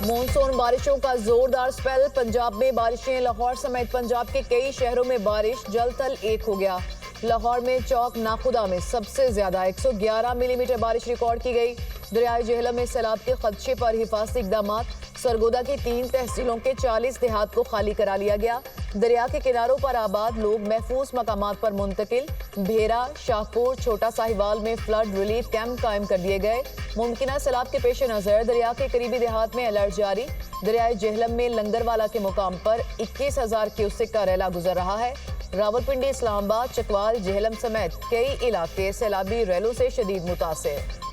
Monsoon बारिशों का जोरदार स्पेल। पंजाब में बारिशें। लाहौर समेत पंजाब के कई शहरों में बारिश। जल थल एक हो गया। लाहौर में चौक नाखुदा में सबसे ज्यादा 111 मिलीमीटर बारिश रिकॉर्ड की गई। दरियाए जेहलम में सैलाब के खदशे पर हिफाजती इकदाम। सरगोदा की 3 तहसीलों के 40 देहात को खाली करा लिया गया। दरिया के किनारों पर आबाद लोग महफूज मकामात पर मुंतकिल। भेरा, शाहपुर, छोटा साहिवाल में फ्लड रिलीफ कैंप कायम कर दिए गए। मुमकिना सैलाब के पेश नजर दरिया के करीबी देहात में अलर्ट जारी। दरियाए जेहलम में लंगरवाला के मुकाम पर 21,000 क्यूसेक का रैला गुजर रहा है। रावलपिंडी, इस्लामाबाद, चकवाल, जेहलम समेत कई इलाके सैलाबी रैलों से शदीद मुतासिर।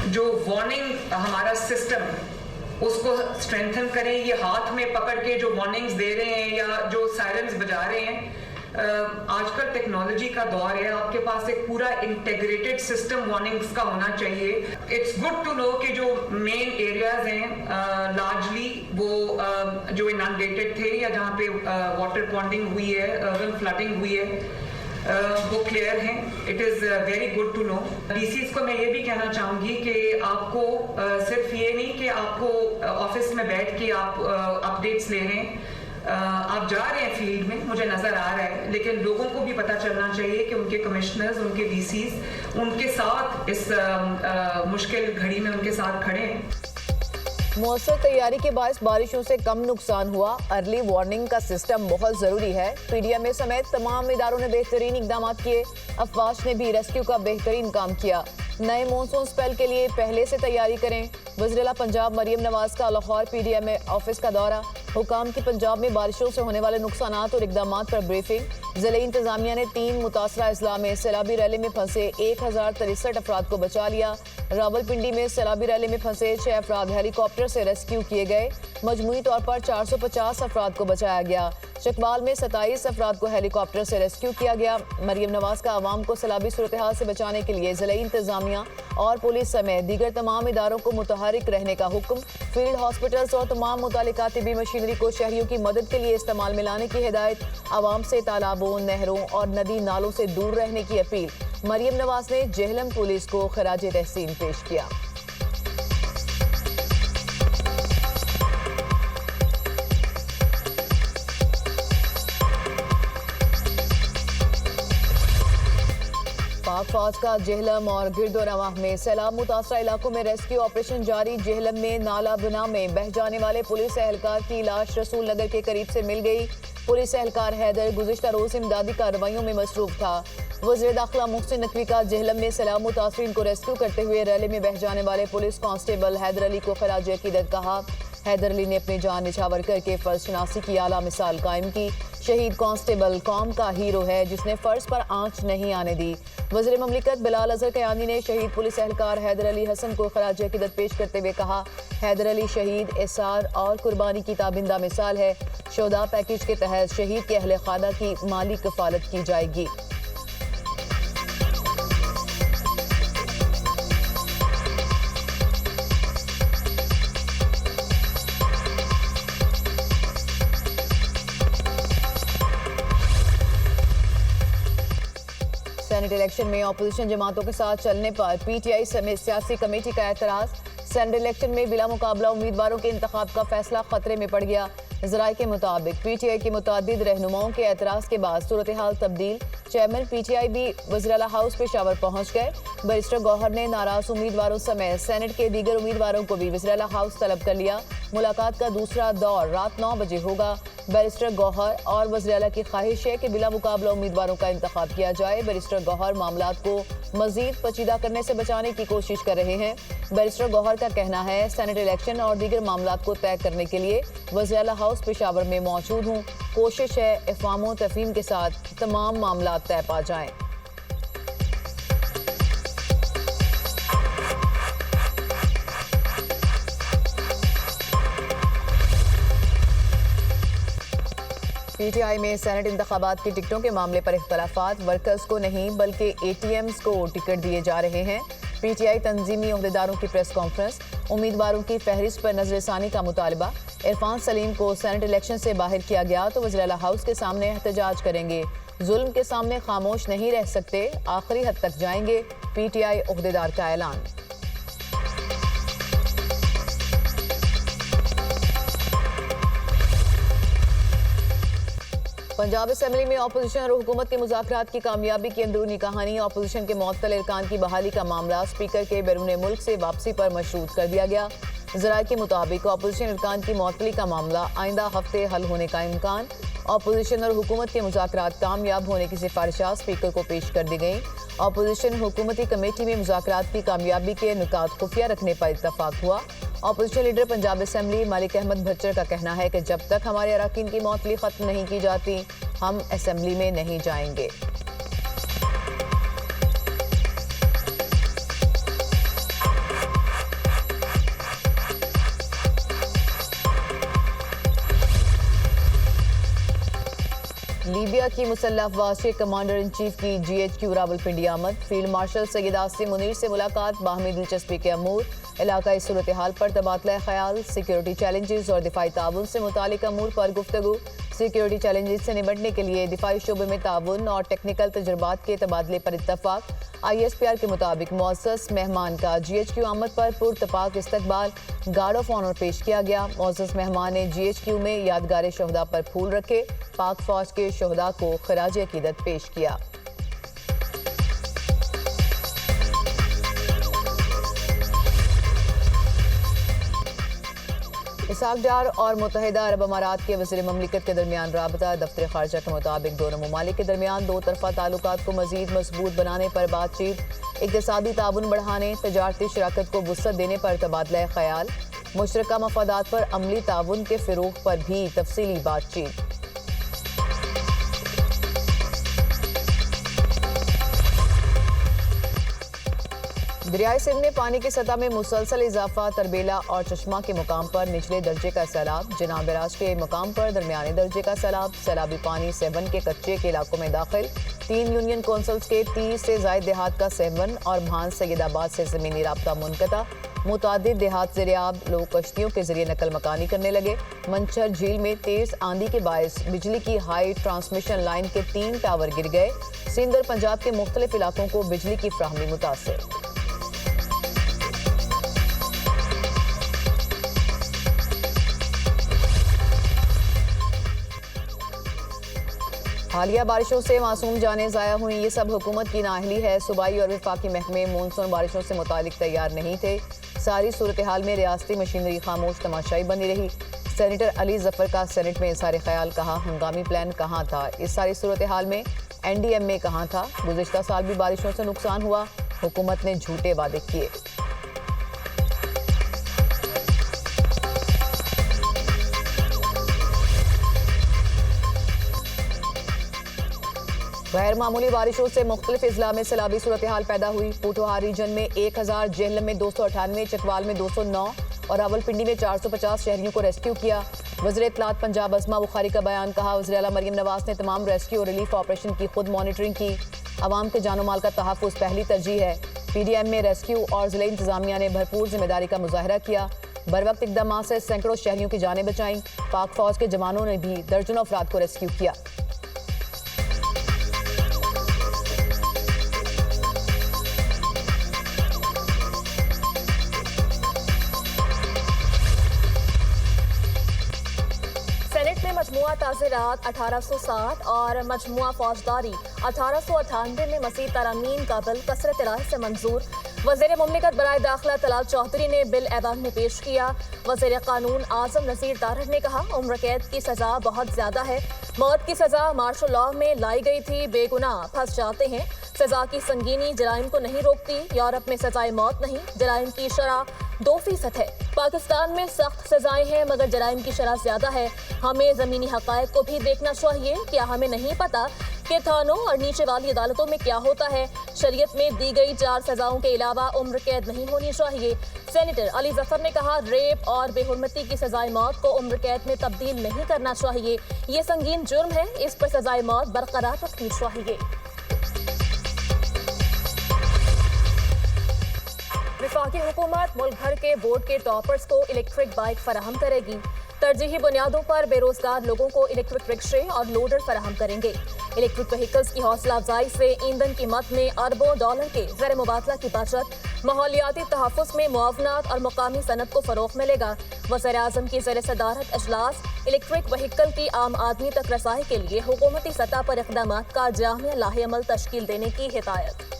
जो वार्निंग हमारा सिस्टम उसको स्ट्रेंथन करें। ये हाथ में पकड़ के जो वार्निंग्स दे रहे हैं या जो सायरन्स बजा रहे हैं, आजकल टेक्नोलॉजी का दौर है, आपके पास एक पूरा इंटीग्रेटेड सिस्टम वार्निंग्स का होना चाहिए। इट्स गुड टू नो कि जो मेन एरियाज हैं लार्जली वो जो इनंडेटेड थे या जहाँ पे वाटर पॉन्डिंग हुई है, अर्बन फ्लडिंग हुई है, वो क्लियर हैं। It is very good to know. डीसीज को मैं ये भी कहना चाहूँगी कि आपको सिर्फ ये नहीं कि आपको ऑफिस में बैठ के आप अपडेट्स ले रहे हैं, आप जा रहे हैं फील्ड में, मुझे नज़र आ रहा है, लेकिन लोगों को भी पता चलना चाहिए कि उनके कमिश्नर्स, उनके डीसीज उनके साथ इस मुश्किल घड़ी में उनके साथ खड़े हैं। मौसम तैयारी के बायस बारिशों से कम नुकसान हुआ। अर्ली वार्निंग का सिस्टम बहुत जरूरी है। पीडीएमए समेत तमाम इदारों ने बेहतरीन इकदाम किए। अफवाज ने भी रेस्क्यू का बेहतरीन काम किया। नए मॉनसून स्पेल के लिए पहले से तैयारी करें। वज़ीर-ए-आला पंजाब मरियम नवाज का लाहौर पीडीएमए ऑफिस का दौरा। हुकाम की पंजाब में बारिशों से होने वाले नुकसानात और इकदाम पर ब्रीफिंग। ज़िले इंतजामिया ने 3 मुतासरा अजला में सैलाबी रैली में फंसे 1063 अफराद को बचा लिया। रावलपिंडी में सैलाबी रैली में फंसे 6 अफराद हेलीकॉप्टर से रेस्क्यू किए गए। मजमूई तौर पर 450 अफराद को बचाया गया। चकवाल में 27 अफराद को हेलीकॉप्टर से रेस्क्यू किया गया। मरियम नवाज का आवाम को सैलाबी सूरत हाल से बचाने के लिए ज़िले इंतजामिया और पुलिस समेत दीगर तमाम इदारों को मुतहरिक रहने का हुक्म। फील्ड हॉस्पिटल्स और तमाम मुतालिका तिबी मशीनरी को शहरियों की मदद के लिए इस्तेमाल में लाने की हिदायत। आवाम से तालाबों, नहरों और नदी नालों से दूर रहने की अपील। मरियम नवाज ने जेहलम पुलिस को खराज तहसीन पेश किया। पाक फौज का जेहलम और गिरदोनवाह में सैलाब मुतासरा इलाकों में रेस्क्यू ऑपरेशन जारी। जेहलम में नाला बिना में बह जाने वाले पुलिस एहलकार की लाश रसूल नगर के करीब से मिल गई। पुलिस एहलकार हैदर गुज़िश्ता रोज इमदादी कार्रवाइयों में मसरूफ था। वज़ीर दाखिला मुहसिन नकवी का जेहलम में सैलाब मुतासरीन को रेस्क्यू करते हुए रैली में बह जाने वाले पुलिस कांस्टेबल हैदर अली को खराज अकीदत कहा। हैदर अली ने अपनी जान निछावर करके फ़र्ज शनासी की आला मिसाल कायम की। शहीद कांस्टेबल कौम का हीरो है जिसने फ़र्ज पर आंच नहीं आने दी। वज़ीर ममलिकत बिलाल अज़हर कयानी ने शहीद पुलिस एहलकार हैदर अली हसन को खराज अकीदत पेश करते हुए कहा, हैदर अली शहीद एसार और कुर्बानी की ताबिंदा मिसाल है। शोदा पैकेज के तहत शहीद के अहले खाना की माली कफालत की जाएगी। सेनेट इलेक्शन में अपोजिशन जमातों के साथ चलने पर पीटीआई समेत सियासी कमेटी का एतराज। सेनेट इलेक्शन में बिला मुकाबला उम्मीदवारों के इंतखाब का फैसला खतरे में पड़ गया। ज़राए के मुताबिक पीटीआई के मुतादिद रहनुमाओं के एतराज़ के बाद सूरत हाल तब्दील। चेयरमैन पीटीआई भी वज़ीर-ए-आला हाउस पेशावर पहुंच गए। बैरिस्टर गौहर ने नाराज उम्मीदवारों समेत सेनेट के दीगर उम्मीदवारों को भी वज़ीर-ए-आला हाउस तलब कर लिया। मुलाकात का दूसरा दौर रात 9 बजे होगा। बैरिस्टर गौहर और वज़ीर-ए-आला की ख्वाहिश है कि बिला मुकाबला उम्मीदवारों का इंतखाब किया जाए। बैरिस्टर गौहर मामलात को मजीद पेचीदा करने से बचाने की कोशिश कर रहे हैं। बैरिस्टर गौहर का कहना है, सेनेट इलेक्शन और दीगर मामलात को तय करने के लिए वज़ीर-ए-आला हाउस पेशावर में मौजूद हूँ। कोशिश है इफ़हाम व तफ़हीम के साथ तमाम मामलात तय पा जाएं। पीटीआई में सेनेट इंतखाबात की टिकटों के मामले पर इख्तलाफात। वर्कर्स को नहीं बल्कि एटीएम्स को टिकट दिए जा रहे हैं। पीटीआई तंजीमी ओहदेदारों की प्रेस कॉन्फ्रेंस। उम्मीदवारों की फहरिस्त पर नजरसानी का मुतालबा। इरफान सलीम को सेनेट इलेक्शन से बाहर किया गया तो वज़ीर-ए-आला हाउस के सामने एहतजाज करेंगे। जुल्म के सामने खामोश नहीं रह सकते, आखिरी हद तक जाएंगे, पीटीआई ओहदेदार का ऐलान। पंजाब असेंबली में अपोजिशन और हुकूमत के मुज़ाकरात की कामयाबी की अंदरूनी कहानी। अपोजिशन के मुअत्तल अरकान की बहाली का मामला स्पीकर के बैरून मुल्क से वापसी पर मशरूत कर दिया गया। ज़राए के मुताबिक अपोजिशन अरकान की मुअत्तली का मामला आइंदा हफ्ते हल होने का इम्कान। अपोजिशन और हुकूमत के मुज़ाकरात कामयाब होने की सिफारिशात स्पीकर को पेश कर दी गई। अपोजिशन हुकूमती कमेटी में मुज़ाकरात की कामयाबी के नुकात खुफिया रखने पर इत्तफाक हुआ। अपोजिशन लीडर पंजाब असेंबली मालिक अहमद भच्चर का कहना है कि जब तक हमारे अरकान की मुअत्तली खत्म नहीं की जाती, हम असेंबली में नहीं जाएंगे। लीबिया की मुसल्लह अफवाज के कमांडर इन चीफ की GHQ रावलपिंडी आमद। फील्ड मार्शल सैयद आसिम मुनीर से मुलाकात, बाहमी दिलचस्पी के अमूर, इलाकाई सूरत हाल पर तबादला ख्याल, सिक्योरिटी चैलेंजेस और दिफाई ताउन से मुतालिक अमूर पर गुफ्तगू। सिक्योरिटी चैलेंजेस से निपटने के लिए दिफाई शोबे में ताउन और टेक्निकल तजुर्बात के तबादले पर इत्तफाक। ISPR के मुताबिक मुअज़्ज़ज़ मेहमान का GHQ आमद पर पुरतपाक इस्तकबाल, गार्ड ऑफ ऑनर पेश किया गया। मुअज़्ज़ज़ मेहमान ने GHQ में यादगार शहदा पर फूल रखे, पाक फौज के शहदा को खराज अकीदत पेश किया। इसहाक डार और मुत्तहिदा अरब अमारात के वज़ीर ममलिकत के दरमियान राबता। दफ्तर खारजा के मुताबिक दोनों ममालिक के दरमियान दो तरफा ताल्लुकात को मजीद मजबूत बनाने पर बातचीत, इक़्तिसादी ताउन बढ़ाने, तजारती शराकत को वुसअत देने पर तबादला ख्याल, मुशतरका मफादात पर अमली ताउन के फ़िरोग़ पर भी तफसीली बातचीत। दरियाई सिंध में पानी की सतह में मुसलसल इजाफा, तरबेला और चश्मा के मुकाम पर निचले दर्जे का सैलाब, जनाब राज के मुकाम पर दरमियाने दर्जे का सैलाब, सैलाबी पानी सेवन के कच्चे के इलाकों में दाखिल। 3 यूनियन कौंसल्स के 30 से ज़ायद देहात का सेवन और भान सैयदाबाद से ज़मीनी राब्ता मुनक़ता। मुतादिद देहात ज़ेरियाब, लोग कश्तियों के जरिए नकल मकानी करने लगे। मंचर झील में तेज़ आंधी के बायस बिजली की हाई ट्रांसमिशन लाइन के 3 टावर गिर गए। सिंध और पंजाब के मुख्तलिफ इलाकों को बिजली की फ्राहमी मुतासर। हालिया बारिशों से मासूम जानें ज़ाया हुई, ये सब हुकूमत की नाअहली है। सूबाई और वफाकी महकमे मानसून बारिशों से मुतालिक तैयार नहीं थे। सारी सूरत हाल में रियासती मशीनरी खामोश तमाशाई बनी रही। सेनेटर अली जफर का सेनेट में इज़हार ख्याल, कहा हंगामी प्लान कहाँ था। इस सारी सूरत हाल में NDMA कहाँ था। गुज़िश्ता साल भी बारिशों से नुकसान हुआ, हुकूमत ने झूठे वादे किए। गैर मामूली बारिशों से मुख्तलिफ अजला में सैलाबी सूरत हाल पैदा हुई। पोठोहार रीजन में 1000, जेहलम में 298, चकवाल में 209 और रावलपिंडी में 450 शहरियों को रेस्क्यू किया। वज़ीर इत्तलात पंजाब अज़मा बुखारी का बयान, कहा वज़ीर आला मरियम नवाज ने तमाम रेस्क्यू और रिलीफ ऑपरेशन की खुद मॉनिटरिंग की। अवाम के जानो माल का तहफ़्फ़ुज़ पहली तरजीह है। PDM में रेस्क्यू और ज़िला इंतज़ामिया ने भरपूर जिम्मेदारी का मुजाहरा किया। बर वक्त इक़दाम से सैकड़ों शहरियों की जानें बचाईं। पाक फौज के जवानों ने भी दर्जनों अफराद को रेस्क्यू किया। मजमुआ ताज़ीरात 1860 और मजमुआ फौजदारी 1898 में मज़ीद तरामीम का बिल कसरत राय से मंजूर। वज़ीर मुमलिकत बराए दाखिला तलाल चौधरी ने बिल ऐवान में पेश किया। वज़ीर कानून आज़म नज़ीर तारड़ ने कहा उम्र कैद की सज़ा बहुत ज़्यादा है। मौत की सज़ा मार्शल लॉ में लाई गई थी, बेगुनाह फंस जाते हैं। सज़ा की संगीनी जराइम को नहीं रोकती। यूरोप में सज़ाए मौत नहीं, जराइम की शरह 2% है। पाकिस्तान में सख्त सजाएं हैं मगर जराइम की शरह ज्यादा है। हमें ज़मीनी हक़ाइक़ को भी देखना चाहिए। क्या हमें नहीं पता कि थानों और नीचे वाली अदालतों में क्या होता है। शरीयत में दी गई 4 सजाओं के अलावा उम्र कैद नहीं होनी चाहिए। सेनेटर अली जफर ने कहा रेप और बेहुरमती की सजाए मौत को उम्र कैद में तब्दील नहीं करना चाहिए। ये संगीन जुर्म है, इस पर सजाए मौत बरकरार रखनी चाहिए। वफाकी हुकूमत मुल्क भर के बोर्ड के टॉपर्स को इलेक्ट्रिक बाइक फराहम करेगी। तरजीही बुनियादों पर बेरोजगार लोगों को इलेक्ट्रिक रिक्शे और लोडर फराहम करेंगे। इलेक्ट्रिक व्हीकल्स की हौसला अफजाई से ईंधन कीमत में अरबों डॉलर के ज़र मुबादला की बचत, माहौलियाती तहफ़्फ़ुज़ में मुआवनत और मकामी सनत को फ़रोग़ मिलेगा। वज़ीर-ए-आज़म की ज़र सदारत इजलास इलेक्ट्रिक व्हीकल की आम आदमी तक रसाई के लिए हुकूमती सतह पर इक़दामात का जामिया लाहेअमल तश्कील देने की हिदायत।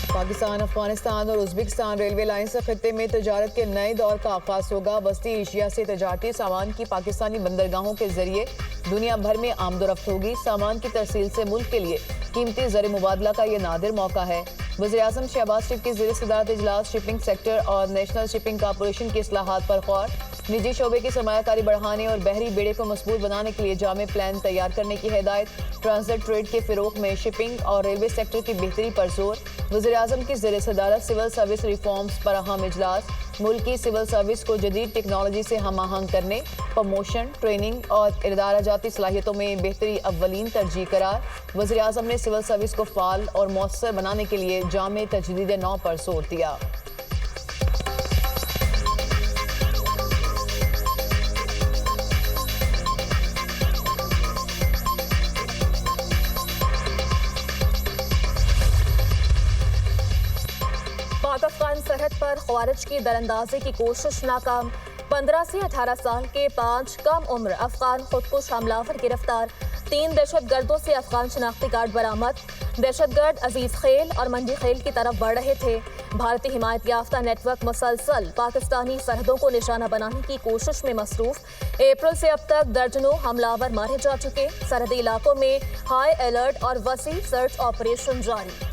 पाकिस्तान, अफगानिस्तान और उज़्बेकिस्तान रेलवे लाइन से खत्ते में तजारत के नए दौर का आगाज़ होगा। वस्ती एशिया से तजारती सामान की पाकिस्तानी बंदरगाहों के जरिए दुनिया भर में आमदोरफ्त होगी। सामान की तरसील से मुल्क के लिए कीमती ज़र मुबादला का ये नादिर मौका है। वज़ीर-ए-आज़म शहबाज शरीफ की ज़ेर सदारत इजलास शिपिंग सेक्टर और नेशनल शिपिंग कॉरपोरेशन की इस्लाहात पर गौर, निजी शोबे की सरमायाकारी बढ़ाने और बहरी बेड़े को मजबूत बनाने के लिए जामे प्लान तैयार करने की हिदायत। ट्रांसजेंडर ट्रेड के फ़रोग़ में शिपिंग और रेलवे सेक्टर की बेहतरी पर जोर। वज़ीर-ए-आज़म की ज़ेर सदारत सिविल सर्विस रिफॉर्म्स पर अहम इजलास। मुल्क की सिविल सर्विस को जदीद टेक्नोलॉजी से हम आहंग करने, प्रमोशन, ट्रेनिंग और इदारा जाती सलाहियतों में बेहतरी अव्वलीन तरजीह करार। वज़ीर-ए-आज़म ने सिविल सर्विस को फ़ाल और मौसर बनाने के लिए जामे तजदीद नौ पर जोर दिया। पाक-अफगान सरहद पर ख्वारिज की दरअंदाजी की कोशिश नाकाम। 15 से 18 साल के 5 कम उम्र अफगान खुदकुश हमलावर गिरफ्तार। 3 दहशतगर्दों से अफगान शनाख्ती कार्ड बरामद। दहशतगर्द अजीज खेल और मंडी खेल की तरफ बढ़ रहे थे। भारतीय हिमायत याफ्ता नेटवर्क मुसलसल पाकिस्तानी सरहदों को निशाना बनाने की कोशिश में मसरूफ। अप्रैल से अब तक दर्जनों हमलावर मारे जा चुके। सरहदी इलाकों में हाई अलर्ट और वसी सर्च ऑपरेशन जारी।